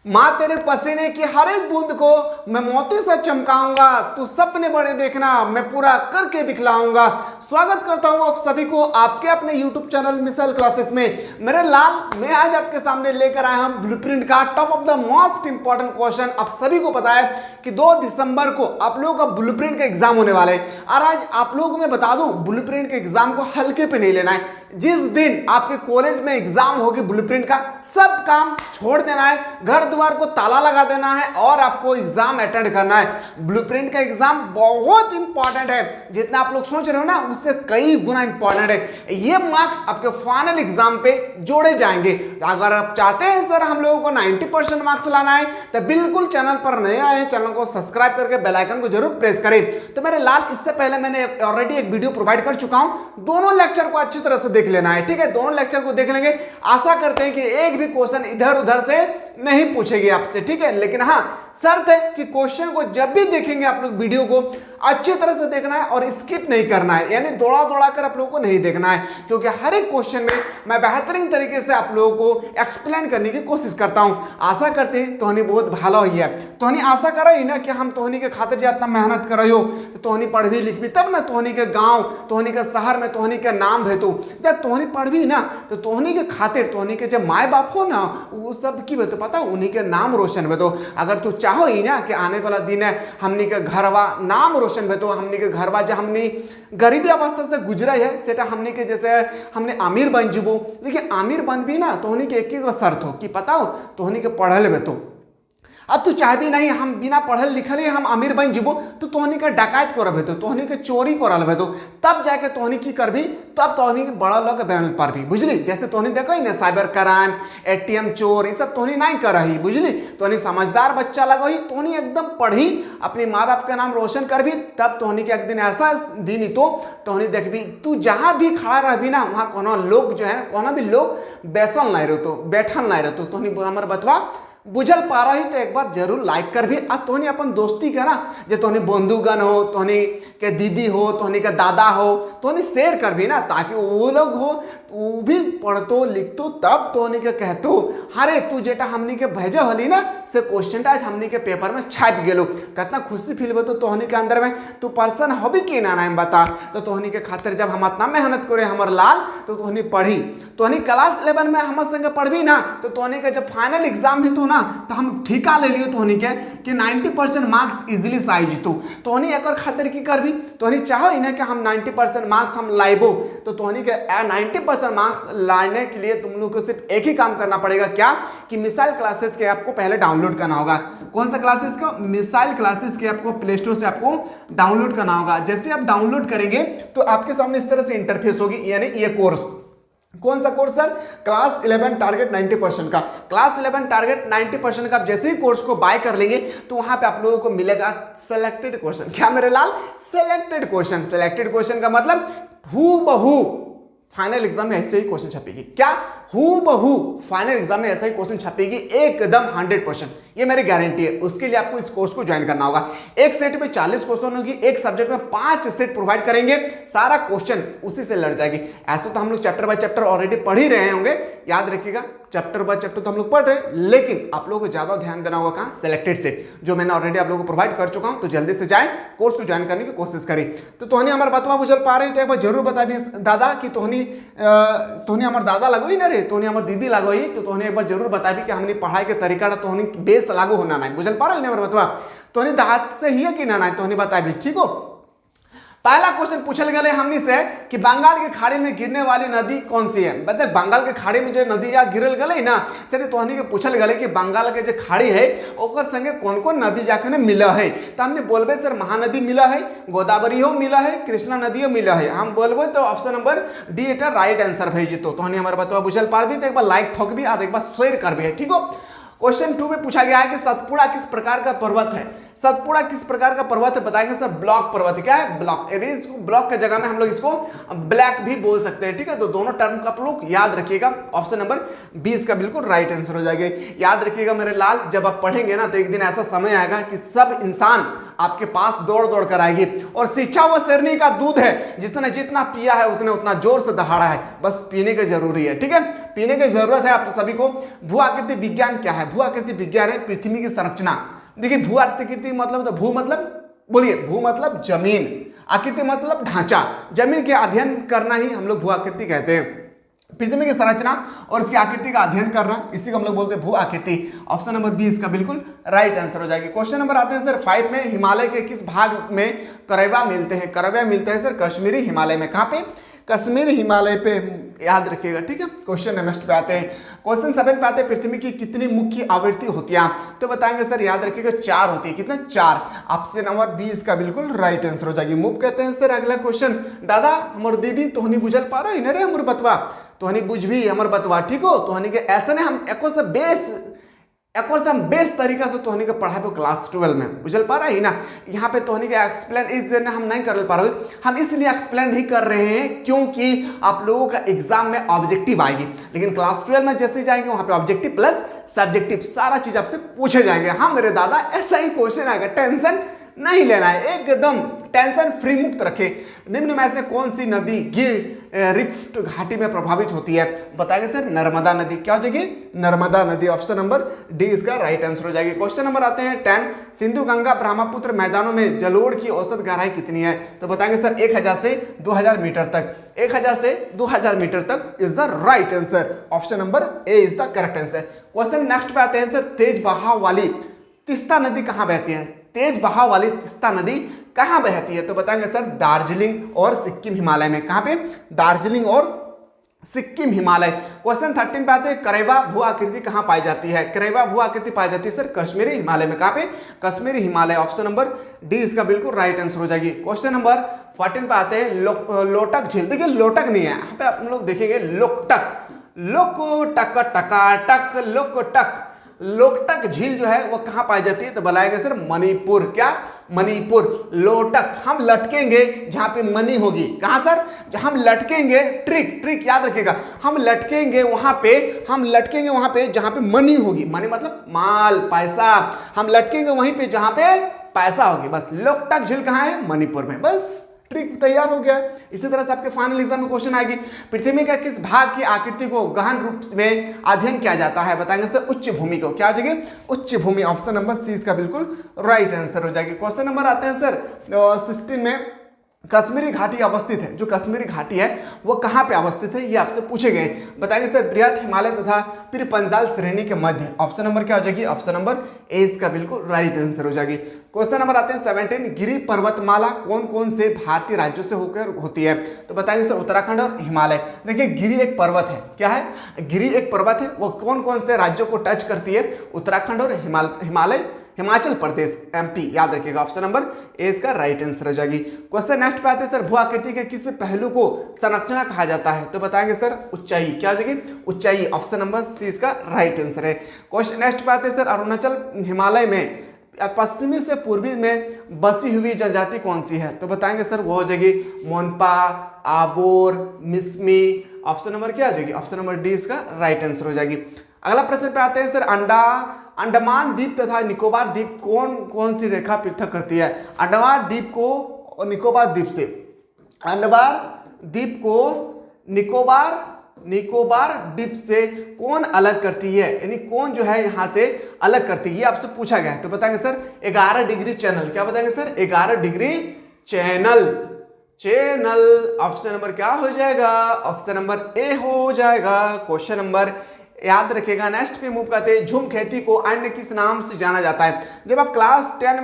माँ तेरे पसीने की हर एक बूंद को मैं मोती से चमकाऊंगा, तू सपने बड़े देखना मैं पूरा करके दिखलाऊंगा। स्वागत करता हूं आप सभी को आपके अपने YouTube चैनल मिसाइल क्लासेस में। मेरे लाल, मैं आज आपके सामने लेकर आया हूं ब्लूप्रिंट का top of the most important question. आप सभी को पता है कि 2 दिसंबर को आप लोगों का ब्लूप्रिंट का एग्जाम होने वाला है और आज आप लोगों को मैं बता दूं ब्लूप्रिंट के एग्जाम को हल्के पे नहीं लेना है। जिस दिन आपके कॉलेज में एग्जाम होगी ब्लूप्रिंट का, सब काम छोड़ देना है, घर द्वार को ताला लगा देना है और आपको एग्जाम अटेंड करना है। ब्लूप्रिंट का एग्जाम बहुत इंपॉर्टेंट है, जितना आप लोग सोच रहे हो ना उससे कई गुना इंपॉर्टेंट है। ये मार्क्स आपके फाइनल एग्जाम पे जोड़े जाएंगे। अगर आप चाहते हैं सर हम लोगों को 90% मार्क्स लाना है तो बिल्कुल चैनल पर नए आए हैं, चैनल को सब्सक्राइब करके बेल आइकन को जरूर प्रेस करें। तो मेरे लाल, इससे पहले मैंने ऑलरेडी एक वीडियो प्रोवाइड कर चुका हूं, दोनों लेक्चर को अच्छी तरह से देख लेना है, ठीक है। दोनों लेक्चर को देख लेंगे, आशा करते हैं कि एक भी क्वेश्चन इधर उधर से नहीं पूछेगी आपसे, ठीक है। लेकिन हाँ, शर्त है कि क्वेश्चन को जब भी देखेंगे आप लोग वीडियो को अच्छी तरह से देखना है और स्किप नहीं करना है, यानी दौड़ा दौड़ा कर आप लोगों को नहीं देखना है, क्योंकि हर एक क्वेश्चन में मैं बेहतरीन तरीके से आप लोगों को एक्सप्लेन करने की कोशिश करता हूं। आशा करते हैं तोहनी बहुत भालो हुई है, तोहनी आशा करो ही ना कि हम तोहनी के खातिर जितना मेहनत कर रही हो, तोहनी पढ़ भी लिख भी तब ना तोहनी के गांव, तोहनी के शहर में तोहनी के नाम भेतो। जब तोहनी पढ़ भी ना तो तोहनी के खातिर तोहनी के जब माए बाप हो ना वो सब की भेतो, पता उन्हीं के नाम रोशन भेतो। अगर तू चाहो ही ना कि आने वाला दिन है हमनी के घरवा नाम रोशन भेतो, हमनी के घरवा जो हमनी गरीबी अवस्था से गुजरा है सेटा हमनी के जैसे हमने अमीर बन जीवो। देखिए अमीर बन भी ना तोहनी के एक ही शर्त हो कि पता हो तोहनी के पढ़ल भेतो। अब तू चाह भी नहीं हम बिना पढ़ल लिखल ही हम अमीर बन जीवो तो तोहनी के डकैत कर भेतो, तोहनी के चोरी करल भेतो, तब जाके तोहनी की कर भी, तब तोहनी के बड़ा लोग बनल पर भी, बुझली। जैसे तोहनी देखो ही ना साइबर क्राइम, एटीएम चोर, ये सब तोहनी नहीं कर रही, बुझली। तोहनी समझदार बच्चा लगा ही, तोहनी एकदम पढ़ी, अपने माँ बाप का नाम रोशन कर भी, तब तोहनी के एक दिन ऐसा दिन तो तोहनी देख भी तू जहाँ भी खड़ा रह भी ना वहाँ कोनो लोग जो है कोनो भी लोग बैसल नहीं रहतो, बैठल नहीं रहतो। तोहनी हमारे बतवा बुझल पा रही तो एक बार जरूर लाइक कर भी। आ तोहनी अपन दोस्ती का ना जो तोहनी बंधुगण हो, तोहनी के दीदी हो, तोहनी के दादा हो, तोहनी शेयर कर भी ना, ताकि वो लोग हो वो भी पढ़तो लिखतो तब तोहनी के कहतो अरे तू जेटा हमनी के भेजा होली ना से क्वेश्चन आज हमनी के पेपर में छाप गेलो, कितना खुशी फील हो तो तोहनी के अंदर में तू पर्सन हो भी कि ना नाम बता। तो तोहनी के खातिर जब हम इतना मेहनत करे हमर लाल तो तोहनी पढ़ी, तोहनी क्लास 11 में हमारे संगे पढ़बी ना तो तोहनी के जब फाइनल एग्जाम भी तो ना तो हम ठीका ले लियो तोहनी के कि 90% मार्क्स इजीली से आई जीतो। तोहनी एक खातिर की करबी, तोहनी चाहो ही ना कि हम 90% मार्क्स हम लाइबो, तो तोहनी के 90% मार्क्स लाने के लिए तुम लोग को सिर्फ एक ही काम करना पड़ेगा, क्या कि मिसाइल क्लासेस के ऐप को पहले डाउनलोड करना होगा। कौन सा क्लासेस को? मिसाइल क्लासेस के ऐप को प्ले स्टोर से आपको डाउनलोड करना होगा। जैसे आप डाउनलोड करेंगे तो आपके सामने इस तरह से इंटरफेस होगी, यानी ये कोर्स। कौन सा कोर्स सर? क्लास 11 टारगेट 90% का। क्लास 11 टारगेट 90% का आप जैसे ही कोर्स को बाय कर लेंगे तो वहां पे आप लोगों को मिलेगा सिलेक्टेड क्वेश्चन। क्या मेरे लाल? Selected question. सिलेक्टेड क्वेश्चन का मतलब हूबहू फाइनल एग्जाम में ऐसे ही क्वेश्चन छपेगी। क्या? हूबहू फाइनल एग्जाम में ऐसा ही क्वेश्चन छपेगी, एकदम 100%, ये मेरी गारंटी है। उसके लिए आपको इस कोर्स को ज्वाइन करना होगा। एक सेट में 40 क्वेश्चन होगी, एक सब्जेक्ट में 5 सेट प्रोवाइड करेंगे, सारा क्वेश्चन उसी से लड़ जाएगी। ऐसे तो हम लोग चैप्टर बाय चैप्टर ऑलरेडी पढ़ ही रहे होंगे, याद रखिएगा चैप्टर बाय चैप्टर तो हम लोग पढ़ रहे हैं, लेकिन आप लोगों को ज्यादा ध्यान देना होगा कहाँ? सिलेक्टेड से, जो मैंने ऑलरेडी आप लोगों को प्रोवाइड कर चुका हूं। तो जल्दी से जाए कोर्स को ज्वाइन करने की कोशिश करें। तो तोहनी हमारे बतवा बुझल पा रहे तो एक बार जरूर बता भी दादा कि तोहनी हमारे दादा लगो ही ना रे, तोहनी हमारे दीदी लागो ही, तो तोहनी एक बार जरूर बता भी कि हमने पढ़ाई के तरीका तोहनी बेस लागू होना नहीं, बुझल पा रहे हमारे बतवा तोहनी दांत से ही है कि ना नहीं, तोहनी बता भी, ठीक हो। पहला क्वेश्चन पूछल गए हमनी से कि बंगाल के खाड़ी में गिरने वाली नदी कौन सी है? बता बंगाल के खाड़ी में जो नदी या गिरल गए ना से तोहनी के पूछल गए कि बंगाल के जो खाड़ी है ओकर संगे कौन कौन नदी जाके मिला है। तो हमने बोलबे सर महानदी मिला है, गोदावरी हो मिला है, कृष्णा नदी मिला है। हम बोलबे तो ऑप्शन नंबर डी एटा राइट आंसर भेज तो तोहनी हमारे बतवा बुझल पार भी, तो एक बार लाइक ठोक भी और एक बार शेयर कर भी है, ठीक हो। क्वेश्चन 2 में पूछा गया है कि सतपुड़ा किस प्रकार का पर्वत है? सतपुड़ा किस प्रकार का पर्वत है बताएंगे सर? ब्लॉक पर्वत। क्या है? ब्लॉक। इसको ब्लॉक के जगह में हम लोग इसको ब्लैक भी बोल सकते हैं, ठीक है। तो दोनों टर्म का आप लोग याद रखिएगा। ऑप्शन नंबर 20 का बिल्कुल राइट आंसर हो जाएगा। याद रखिएगा मेरे लाल, जब आप पढ़ेंगे ना तो एक दिन ऐसा समय आएगा कि सब इंसान आपके पास दौड़ दौड़ कर आएगी। और शिक्षा वो शेरनी का दूध है, जिसने जितना पिया है उसने उतना जोर से दहाड़ा है, बस पीने की जरूरी है, ठीक है, पीने की जरूरत है आप सभी को। भू आकृति विज्ञान क्या है? भू आकृति विज्ञान है पृथ्वी की संरचना। देखिए भू आकृति मतलब, तो भू मतलब बोलिए, भू मतलब जमीन, आकृति मतलब ढांचा, जमीन के अध्ययन करना ही हम लोग भू आकृति कहते हैं। पृथ्वी की संरचना और उसकी आकृति का अध्ययन करना, इसी को हम लोग बोलते हैं भू आकृति। ऑप्शन नंबर 20 का बिल्कुल राइट आंसर हो जाएगी। क्वेश्चन नंबर आते हैं सर 5 में, हिमालय के किस भाग में करेवा मिलते हैं? करेवा मिलते हैं सर कश्मीरी हिमालय में। कहाँ पे? कश्मीरी हिमालय पे, याद रखिएगा, ठीक है। क्वेश्चन नेक्स्ट पे आते हैं, क्वेश्चन 7 पे आते हैं, पृथ्वी की कितनी मुख्य आवृत्ति होती है? तो बताएंगे सर, याद रखिएगा 4 होती है। कितना? 4। ऑप्शन नंबर 20 का बिल्कुल राइट आंसर हो जाएगी। मूव करते हैं सर अगला क्वेश्चन। दादा हमर दीदी तोहनी बुझल पा रही न रे हमर बतवा, तोहनी बुझभी हमर बतवा, ठीक हो। तोहनी के ऐसे ने हम एको से हम बेस्ट तरीका से तोहनी के पढ़ाई को क्लास 12 में बुझल पा रहा है ना। यहाँ पे तोहनी के एक्सप्लेन इस हम नहीं कर पा रहे, हम इसलिए एक्सप्लेन नहीं कर रहे हैं क्योंकि आप लोगों का एग्जाम में ऑब्जेक्टिव आएगी, लेकिन क्लास 12 में जैसे जाएंगे वहां पे ऑब्जेक्टिव प्लस सब्जेक्टिव सारा चीज आपसे पूछे जाएंगे। हाँ मेरे दादा ऐसा ही क्वेश्चन आएगा, टेंशन नहीं लेना है, एकदम टेंशन फ्री मुक्त रखे। निम्न में से कौन सी नदी गिर रिफ्ट घाटी में प्रभावित होती है? बताएंगे सर नर्मदा नदी। क्या हो जाएगी? नर्मदा नदी। ऑप्शन नंबर डी इसका राइट आंसर हो जाएगी। क्वेश्चन नंबर आते हैं 10, सिंधु गंगा ब्रह्मपुत्र मैदानों में जलोढ़ की औसत गहराई कितनी है? तो बताएंगे सर 1000 से 2000 मीटर तक। 1000 से 2000 मीटर तक is the right answer. Option number A is the correct answer. Question next पे आते हैं सर, तेज बहाव वाली तीस्ता नदी कहाँ बहती है? तेज बहाव वाली तीस्ता नदी कहाँ बहती है? तो बताएंगे सर दार्जिलिंग और सिक्किम हिमालय में। कहाँ पे? दार्जिलिंग और सिक्किम हिमालय। क्वेश्चन 13 पे आते हैं, करेवा भू आकृति कहाँ पाई जाती है? करेवा भू आकृति पाई जाती है सर कश्मीरी हिमालय में। कहाँ पे? Kashmiri Himalaya. Option number D इसका बिल्कुल राइट आंसर हो जाएगी। क्वेश्चन नंबर 14 पे आते हैं, लोटक झील। देखिए लोटक नहीं है यहाँ पे, आप लोग देखेंगे लोकटक, लोकटक टकाटक लोकटक। लोकटक झील जो है वो कहाँ पाई जाती है? तो बताएंगे सर मणिपुर। क्या? मणिपुर। लोटक हम लटकेंगे जहां पे मनी होगी। कहां सर? जहां हम लटकेंगे, ट्रिक याद रखिएगा, हम लटकेंगे वहां पे जहां पे मनी होगी। मनी मतलब माल, पैसा। हम लटकेंगे वहीं पे जहां पे पैसा होगी। बस लोकटक झील कहाँ है? मणिपुर में। बस ट्रिक तैयार हो गया। इसी तरह से आपके फाइनल एग्जाम में क्वेश्चन आएगी, पृथ्वी का किस भाग की आकृति को गहन रूप में अध्ययन किया जाता है? बताएंगे सर उच्च भूमि को। क्या हो जाएगी? उच्च भूमि। ऑप्शन नंबर सी इसका बिल्कुल राइट आंसर हो जाएगी। क्वेश्चन नंबर आते हैं सर 16 में, कश्मीरी घाटी अवस्थित है। जो कश्मीरी घाटी है वो कहाँ पे अवस्थित है, ये आपसे पूछे गए। बताएंगे सर बृहत हिमालय तथा फिर पंजाल श्रेणी के मध्य। ऑप्शन नंबर क्या हो जाएगी? ऑप्शन नंबर ए इसका बिल्कुल राइट आंसर हो जाएगी। क्वेश्चन नंबर आते हैं 17, गिरि पर्वतमाला कौन कौन से भारतीय राज्यों से होकर होती है? तो बताएंगे सर उत्तराखंड और हिमालय। देखिए गिरि एक पर्वत है। क्या है? गिरि एक पर्वत है, वो कौन कौन से राज्यों को टच करती है? उत्तराखंड और हिमालय, हिमाचल प्रदेश, एमपी। याद रखिएगा ऑप्शन नंबर ए इसका राइट आंसर हो जाएगी। क्वेश्चन नेक्स्ट पे आते हैं सर, भू आकृति के किस पहलू को संरचना कहा जाता है? तो बताएंगे सर ऊंचाई। क्या हो जाएगी? ऊंचाई। ऑप्शन नंबर सी इसका राइट आंसर है। क्वेश्चन नेक्स्ट पे आते हैं सर, अरुणाचल हिमालय में पश्चिमी से पूर्वी में बसी हुई जनजाति कौन सी है? तो बताएंगे सर वो हो जाएगी मोनपा, आबोर, मिसमी। ऑप्शन नंबर क्या हो जाएगी? ऑप्शन नंबर डी इसका राइट आंसर हो जाएगी। अगला प्रश्न पे आते हैं सर, अंडमान द्वीप तथा निकोबार द्वीप कौन कौन सी रेखा पृथक करती है? अंडमान द्वीप को निकोबार द्वीप से, अंडमान द्वीप को निकोबार द्वीप से कौन अलग करती है? यानी कौन जो है यहां से अलग करती है, ये आपसे पूछा गया है। तो बताएंगे सर 11 डिग्री चैनल। क्या बताएंगे sir? 11 degree channel. Option number क्या हो जाएगा? ऑप्शन नंबर ए हो जाएगा। क्वेश्चन नंबर याद रखिएगा। नेक्स्ट पे मूव करते हैं, झूम खेती को अन्य किस नाम से जाना जाता है? जब आप क्लास 12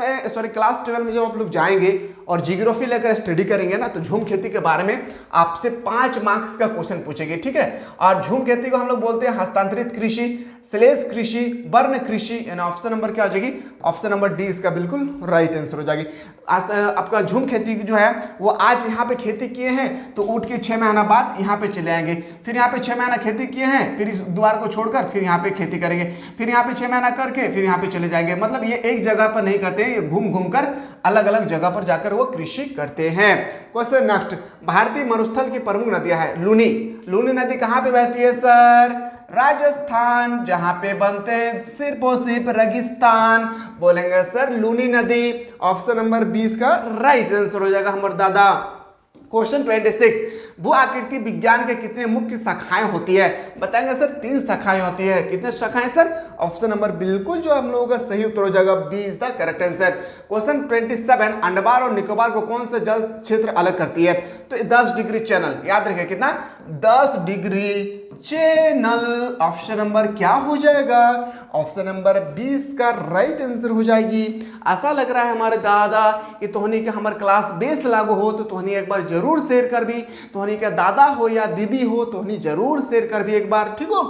में जब आप लोग जाएंगे और जियोग्राफी लेकर स्टडी करेंगे ना, तो झूम खेती के बारे में आपसे 5 मार्क्स का क्वेश्चन पूछेंगे, ठीक है। और झूम खेती को हम लोग बोलते हैं हस्तांतरित कृषि, श्लेष कृषि, वर्ण कृषि। यानी ऑप्शन नंबर क्या हो जाएगी? ऑप्शन नंबर डी इसका बिल्कुल राइट आंसर हो जाएगी। आपका झूम खेती जो है वो आज यहाँ पे खेती किए हैं तो उठ के 6 महीना बाद यहाँ पे चले आएंगे, फिर यहाँ पे 6 महीना खेती किए हैं, फिर इस द्वार को छोड़कर फिर यहाँ पे खेती करेंगे, फिर यहाँ पे 6 महीना करके फिर यहाँ पे चले जाएंगे। मतलब ये एक जगह पर नहीं करते हैं, ये घूम घूम कर अलग अलग जगह पर जाकर वो कृषि करते हैं। क्वेश्चन नेक्स्ट, भारतीय मरुस्थल की प्रमुख नदियां हैं। लूनी नदी कहाँ पे बहती है सर? राजस्थान। जहां पे बनते हैं सिर्फ और सिर्फ रेगिस्तान, बोलेंगे सर लूनी नदी। ऑप्शन नंबर 20 का राइट आंसर हो जाएगा हमारे दादा। क्वेश्चन 26, भू आकृति विज्ञान के कितने मुख्य शाखाएं होती है? बताएंगे सर 3 शाखाएं होती है। कितने शाखाएं सर? ऑप्शन नंबर बिल्कुल जो हम लोगों का सही उत्तर हो जाएगा 20 the correct answer. Question 27, Andaman और निकोबार को कौन सा जल क्षेत्र अलग करती है? तो 10 डिग्री चैनल, याद रखिए कितना 10 डिग्री चैनल। ऑप्शन नंबर क्या हो जाएगा? ऑप्शन नंबर 20 का राइट आंसर हो जाएगी। ऐसा लग रहा है हमारे दादा कि तोहनी के हमारे क्लास बेस लागू हो तो तोहनी एक बार जरूर शेयर कर भी। तोहनी का दादा हो या दीदी हो तोहनी जरूर शेयर कर भी एक बार, ठीक हो।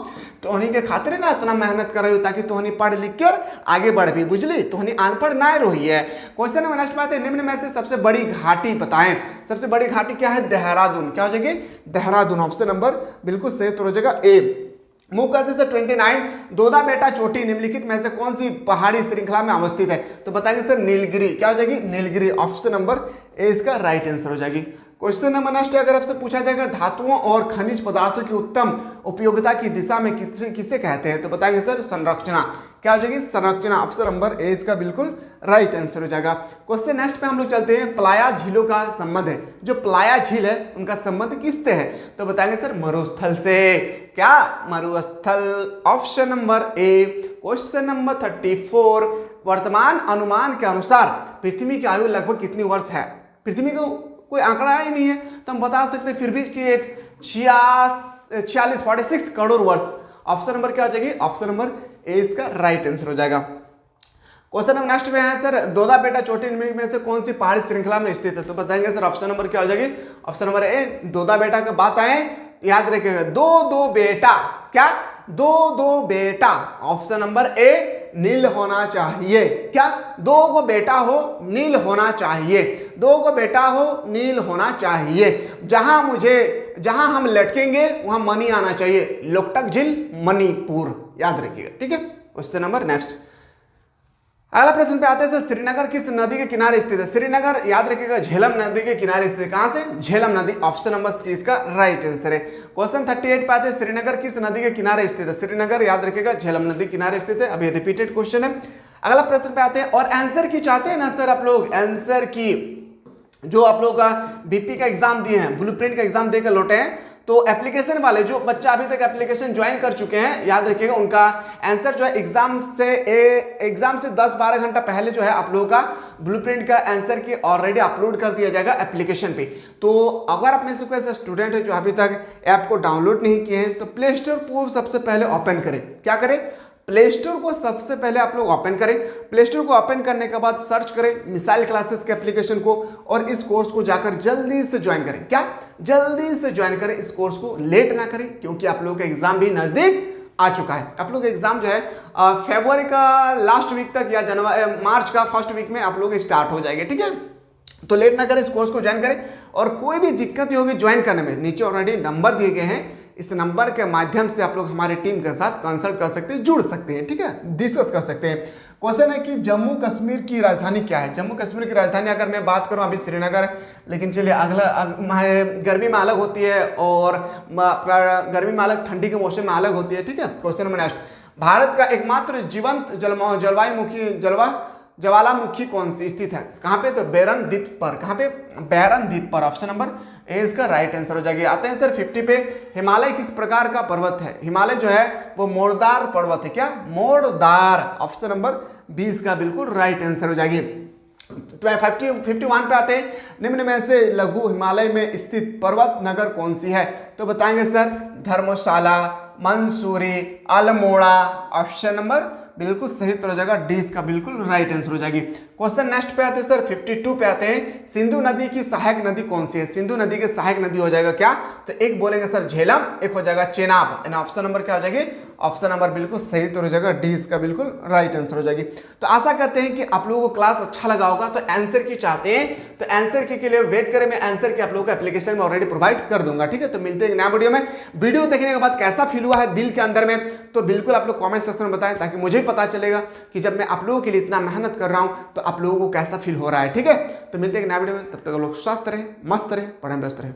तोहनी के खातिर ना इतना मेहनत कर रही हो ताकि तोहनी पढ़ लिख कर आगे बढ़ भी, बुझली। तोहनी अनपढ़ ना रही है। क्वेश्चन नंबर नेक्स्ट बात है, निम्न में से सबसे बड़ी घाटी बताएं। सबसे बड़ी घाटी क्या है? देहरादून। क्या हो जाएगी? देहरादून। ऑप्शन नंबर बिल्कुल सही उत्तर हो जाएगा ए। मूव करते से 29, दोदा बेटा चोटी निम्नलिखित में से कौन सी पहाड़ी श्रृंखला में अवस्थित है? तो बताएंगे सर नीलगिरी। क्या हो जाएगी? नीलगिरी। ऑप्शन नंबर ए इसका राइट आंसर हो जाएगी। क्वेश्चन नंबर नेक्स्ट अगर आपसे पूछा जाएगा धातुओं और खनिज पदार्थों की उत्तम उपयोगिता की दिशा में किसे कहते हैं? तो बताएंगे सर संरचना। क्या हो जाएगी? संरचना। ऑप्शन नंबर ए इसका बिल्कुल राइट आंसर हो जाएगा। क्वेश्चन नेक्स्ट पे हम लोग चलते हैं, प्लाया झीलों का संबंध है। जो प्लाया झील है उनका संबंध किससे है? तो बताएंगे सर मरुस्थल से। क्या? मरुस्थल। Option number A. Question number 34, वर्तमान अनुमान के अनुसार पृथ्वी की आयु लगभग कितनी वर्ष है? पृथ्वी को कोई आंकड़ा ही नहीं है तो हम बता सकते हैं फिर भी कि एक 46 करोड़ वर्ष। ऑप्शन नंबर क्या हो जाएगी? ऑप्शन नंबर ए इसका राइट आंसर हो जाएगा। क्वेश्चन नंबर नेक्स्ट में है सर, दोदा बेटा चोटी में से कौन सी पहाड़ी श्रृंखला में स्थित है? तो बताएंगे सर ऑप्शन नंबर क्या हो जाएगी? Option number A. दोदा बेटा का बात आए याद रखिएगा, दो बेटा। क्या? दो बेटा। ऑप्शन नंबर ए नील होना चाहिए। क्या? 2 को बेटा हो नील होना चाहिए। 2 को बेटा हो नील होना चाहिए। जहां हम लटकेंगे वहां मनी आना चाहिए। लोकटक झील मणिपुर, याद रखिएगा, ठीक है। क्वेश्चन नंबर नेक्स्ट, अगला प्रश्न पे आते हैं, श्रीनगर किस नदी के किनारे स्थित है? श्रीनगर याद रखिएगा झेलम नदी के किनारे स्थित है। कहां से? झेलम नदी। ऑप्शन नंबर सी इसका राइट आंसर है। क्वेश्चन 38 पे आते हैं, श्रीनगर किस नदी के किनारे स्थित है? श्रीनगर याद रखिएगा झेलम नदी किनारे स्थित है। अभी रिपीटेड क्वेश्चन है। अगला प्रश्न पे आते हैं, और आंसर की चाहते हैं ना सर आप लोग? आंसर की जो आप लोग का बीपी का एग्जाम दिए हैं, ब्लूप्रिंट का एग्जाम देकर लौटे हैं, तो एप्लीकेशन वाले जो बच्चा अभी तक एप्लीकेशन ज्वाइन कर चुके हैं, याद रखिएगा उनका आंसर जो है एग्जाम से 10-12 घंटा पहले जो है आप लोगों का ब्लूप्रिंट का आंसर की ऑलरेडी अपलोड कर दिया जाएगा एप्लीकेशन पे। तो अगर आप में से कोई ऐसा स्टूडेंट है जो अभी तक ऐप को डाउनलोड नहीं किए हैं तो प्ले स्टोर को सबसे पहले ओपन करें। क्या करें? प्ले स्टोर को सबसे पहले आप लोग ओपन करें। प्ले स्टोर को ओपन करने के बाद सर्च करें मिसाइल क्लासेस के एप्लीकेशन को और इस कोर्स को जाकर जल्दी से ज्वाइन करें। क्या? जल्दी से ज्वाइन करें इस कोर्स को, लेट ना करें, क्योंकि आप लोगों का एग्जाम भी नजदीक आ चुका है। आप लोग का एग्जाम जो है फरवरी का लास्ट वीक तक या मार्च का फर्स्ट वीक में आप लोग स्टार्ट हो जाएंगे, ठीक है। तो लेट ना करें, इस कोर्स को ज्वाइन करें। और कोई भी दिक्कत होगी ज्वाइन करने में, नीचे ऑलरेडी नंबर दिए गए हैं, इस नंबर के माध्यम से आप लोग हमारी टीम के साथ कंसल्ट कर सकते हैं, जुड़ सकते हैं, ठीक है, डिस्कस कर सकते हैं। क्वेश्चन है कि जम्मू कश्मीर की राजधानी क्या है? जम्मू कश्मीर की राजधानी अगर मैं बात करूं अभी श्रीनगर, लेकिन चलिए अगला गर्मी में अलग होती है और गर्मी में अलग, ठंडी के मौसम में अलग होती है, ठीक है। क्वेश्चन नंबर नेक्स्ट, भारत का एकमात्र जीवंत ज्वालामुखी कौन सी स्थित है? कहां पे? तो बैरन द्वीप पर। कहां पे? बैरन द्वीप पर। ऑप्शन नंबर ए इसका राइट आंसर हो जाएगी। आते हैं सर 50 पे, हिमालय किस प्रकार का पर्वत है? हिमालय जो है वो मोड़दार पर्वत है। क्या? मोड़दार। ऑप्शन नंबर 20 का बिल्कुल राइट आंसर हो जाएगी। 51 पे आते हैं, निम्न में से लघु हिमालय में स्थित पर्वत नगर कौन सी है? तो बताएंगे सर धर्मशाला, मंसूरी, अल्मोड़ा। ऑप्शन नंबर बिल्कुल सही उत्तर हो जाएगा, डी इसका बिल्कुल राइट आंसर हो जाएगी। क्वेश्चन नेक्स्ट पे आते हैं सर 52 पे आते हैं, सिंधु नदी की सहायक नदी कौन सी है? सिंधु नदी की सहायक नदी हो जाएगा क्या? तो एक बोलेंगे सर झेलम, एक हो जाएगा चेनाब। ऑप्शन नंबर क्या हो जाएगी? ऑप्शन नंबर बिल्कुल सही उत्तर हो जाएगा, डी इसका बिल्कुल राइट आंसर हो जाएगी। तो आशा करते हैं कि आप लोगों को क्लास अच्छा लगा होगा। तो आंसर की चाहते हैं तो आंसर के लिए वेट करें, मैं आंसर की आप लोगों को एप्लीकेशन में ऑलरेडी प्रोवाइड कर दूंगा, ठीक है। तो मिलते हैं नया वीडियो में। वीडियो देखने के बाद कैसा फील हुआ है दिल के अंदर में, तो बिल्कुल आप लोग कमेंट सेक्शन में बताएं, ताकि मुझे भी पता चलेगा कि जब मैं आप लोगों के लिए इतना मेहनत कर रहा हूं तो आप लोगों को कैसा फील हो रहा है, ठीक है। तो मिलते हैं नया वीडियो में, तब तक आप लोग स्वस्थ रहें, मस्त रहें, पढ़ें व्यस्त रहें।